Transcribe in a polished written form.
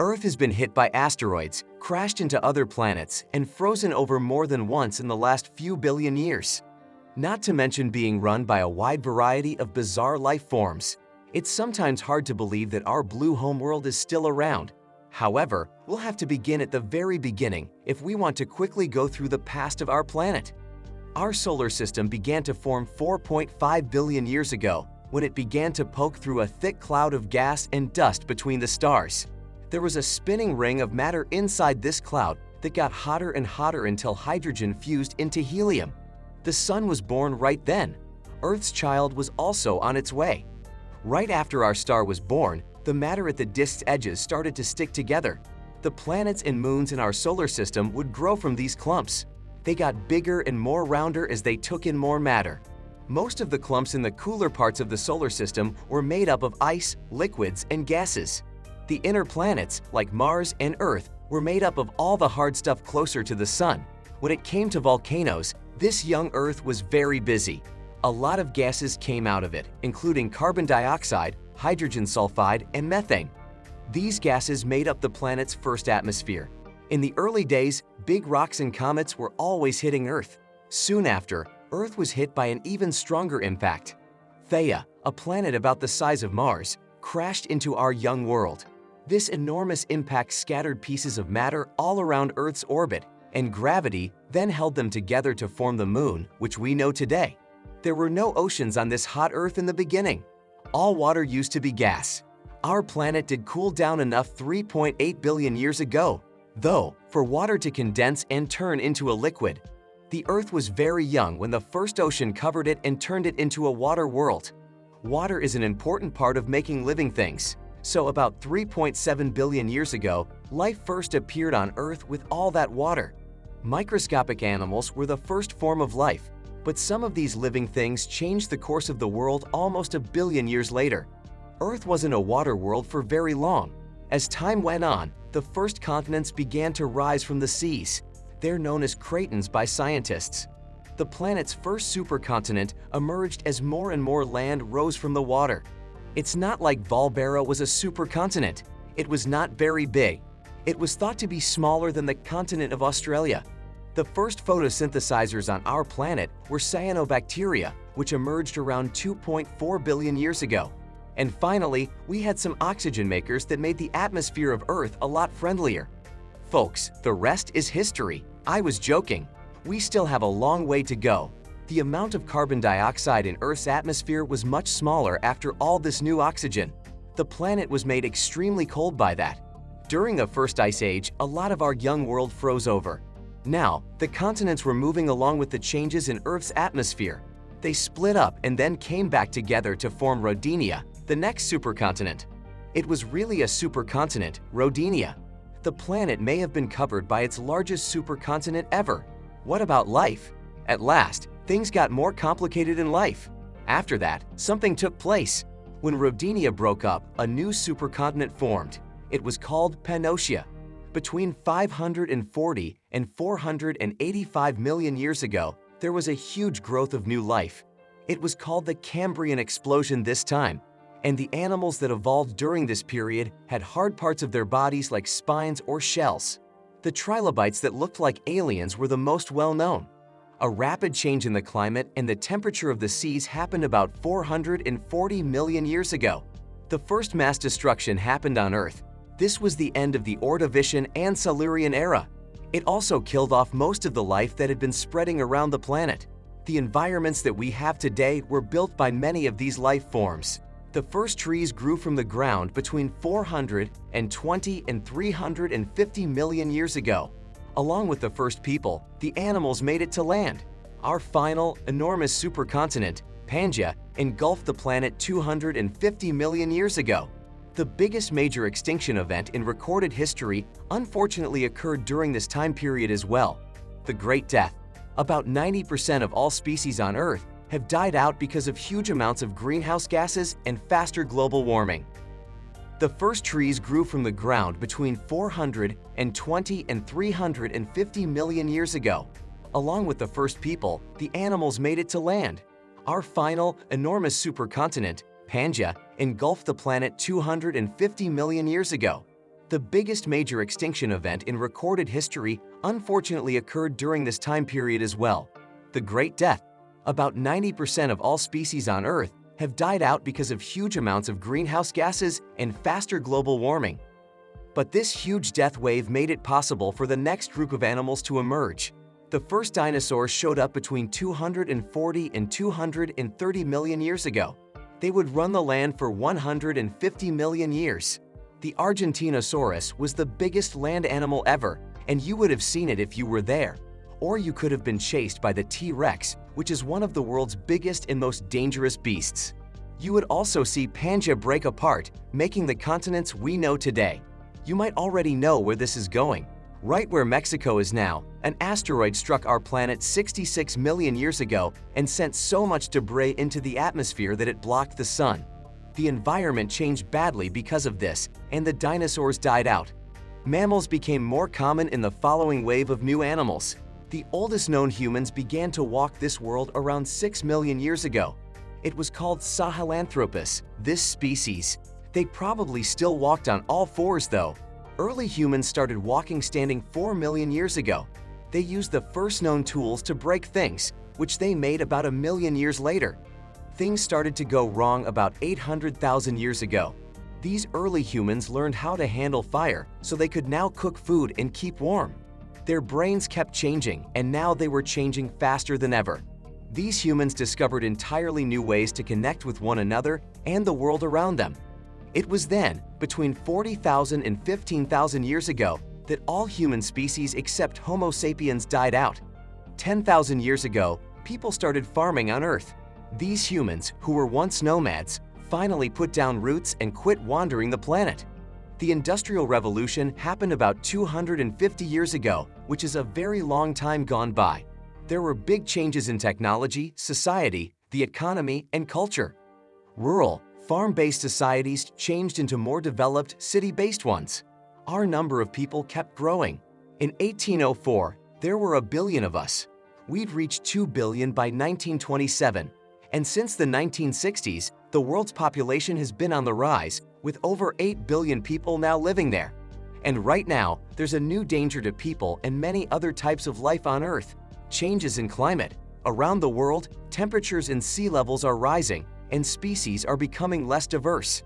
Earth has been hit by asteroids, crashed into other planets, and frozen over more than once in the last few billion years. Not to mention being run by a wide variety of bizarre life forms. It's sometimes hard to believe that our blue homeworld is still around. However, we'll have to begin at the very beginning if we want to quickly go through the past of our planet. Our solar system began to form 4.5 billion years ago when it began to poke through a thick cloud of gas and dust between the stars. There was a spinning ring of matter inside this cloud that got hotter and hotter until hydrogen fused into helium. The sun was born right then. Earth's child was also on its way. Right after our star was born, the matter at the disk's edges started to stick together. The planets and moons in our solar system would grow from these clumps. They got bigger and more rounder as they took in more matter. Most of the clumps in the cooler parts of the solar system were made up of ice, liquids, and gases. The inner planets, like Mars and Earth, were made up of all the hard stuff closer to the sun. When it came to volcanoes, this young Earth was very busy. A lot of gases came out of it, including carbon dioxide, hydrogen sulfide, and methane. These gases made up the planet's first atmosphere. In the early days, big rocks and comets were always hitting Earth. Soon after, Earth was hit by an even stronger impact. Theia, a planet about the size of Mars, crashed into our young world. This enormous impact scattered pieces of matter all around Earth's orbit, and gravity then held them together to form the Moon, which we know today. There were no oceans on this hot Earth in the beginning. All water used to be gas. Our planet did cool down enough 3.8 billion years ago, though, for water to condense and turn into a liquid. The Earth was very young when the first ocean covered it and turned it into a water world. Water is an important part of making living things. So about 3.7 billion years ago, life first appeared on Earth with all that water. Microscopic animals were the first form of life, but some of these living things changed the course of the world almost a billion years later. Earth wasn't a water world for very long. As time went on, the first continents began to rise from the seas. They're known as cratons by scientists. The planet's first supercontinent emerged as more and more land rose from the water. It's not like Volbera was a supercontinent. It was not very big. It was thought to be smaller than the continent of Australia. The first photosynthesizers on our planet were cyanobacteria, which emerged around 2.4 billion years ago. And finally, we had some oxygen makers that made the atmosphere of Earth a lot friendlier. Folks, the rest is history. I was joking. We still have a long way to go. The amount of carbon dioxide in Earth's atmosphere was much smaller after all this new oxygen. The planet was made extremely cold by that. During the first ice age, a lot of our young world froze over. Now, the continents were moving along with the changes in Earth's atmosphere. They split up and then came back together to form Rodinia, the next supercontinent. It was really a supercontinent, Rodinia. The planet may have been covered by its largest supercontinent ever. What about life? At last, things got more complicated in life. After that, something took place. When Rodinia broke up, a new supercontinent formed. It was called Pannotia. Between 540 and 485 million years ago, there was a huge growth of new life. It was called the Cambrian explosion this time, and the animals that evolved during this period had hard parts of their bodies like spines or shells. The trilobites that looked like aliens were the most well-known. A rapid change in the climate and the temperature of the seas happened about 440 million years ago. The first mass destruction happened on Earth. This was the end of the Ordovician and Silurian era. It also killed off most of the life that had been spreading around the planet. The environments that we have today were built by many of these life forms. The first trees grew from the ground between 420 and 350 million years ago. Along with the first people, the animals made it to land. Our final, enormous supercontinent, Pangaea, engulfed the planet 250 million years ago. The biggest major extinction event in recorded history unfortunately occurred during this time period as well, the Great Death. About 90% of all species on Earth have died out because of huge amounts of greenhouse gases and faster global warming. The first trees grew from the ground between 420 and 350 million years ago. Along with the first people, the animals made it to land. Our final, enormous supercontinent, Pangaea, engulfed the planet 250 million years ago. The biggest major extinction event in recorded history unfortunately occurred during this time period as well: the Great Death. About 90% of all species on Earth have died out because of huge amounts of greenhouse gases and faster global warming. But this huge death wave made it possible for the next group of animals to emerge. The first dinosaurs showed up between 240 and 230 million years ago. They would run the land for 150 million years. The Argentinosaurus was the biggest land animal ever, and you would have seen it if you were there. Or you could have been chased by the T-Rex, which is one of the world's biggest and most dangerous beasts. You would also see Pangea break apart, making the continents we know today. You might already know where this is going. Right where Mexico is now, an asteroid struck our planet 66 million years ago and sent so much debris into the atmosphere that it blocked the sun. The environment changed badly because of this, and the dinosaurs died out. Mammals became more common in the following wave of new animals. The oldest known humans began to walk this world around 6 million years ago. It was called Sahelanthropus, this species. They probably still walked on all fours though. Early humans started walking standing 4 million years ago. They used the first known tools to break things, which they made about 1 million years later. Things started to go wrong about 800,000 years ago. These early humans learned how to handle fire so they could now cook food and keep warm. Their brains kept changing, and now they were changing faster than ever. These humans discovered entirely new ways to connect with one another and the world around them. It was then, between 40,000 and 15,000 years ago, that all human species except Homo sapiens died out. 10,000 years ago, people started farming on Earth. These humans, who were once nomads, finally put down roots and quit wandering the planet. The Industrial Revolution happened about 250 years ago, which is a very long time gone by. There were big changes in technology, society, the economy, and culture. Rural, farm-based societies changed into more developed, city-based ones. Our number of people kept growing. In 1804, there were 1 billion of us. We'd reach 2 billion by 1927. And since the 1960s, the world's population has been on the rise, with over 8 billion people now living there. And right now, there's a new danger to people and many other types of life on Earth: changes in climate. Around the world, temperatures and sea levels are rising, and species are becoming less diverse.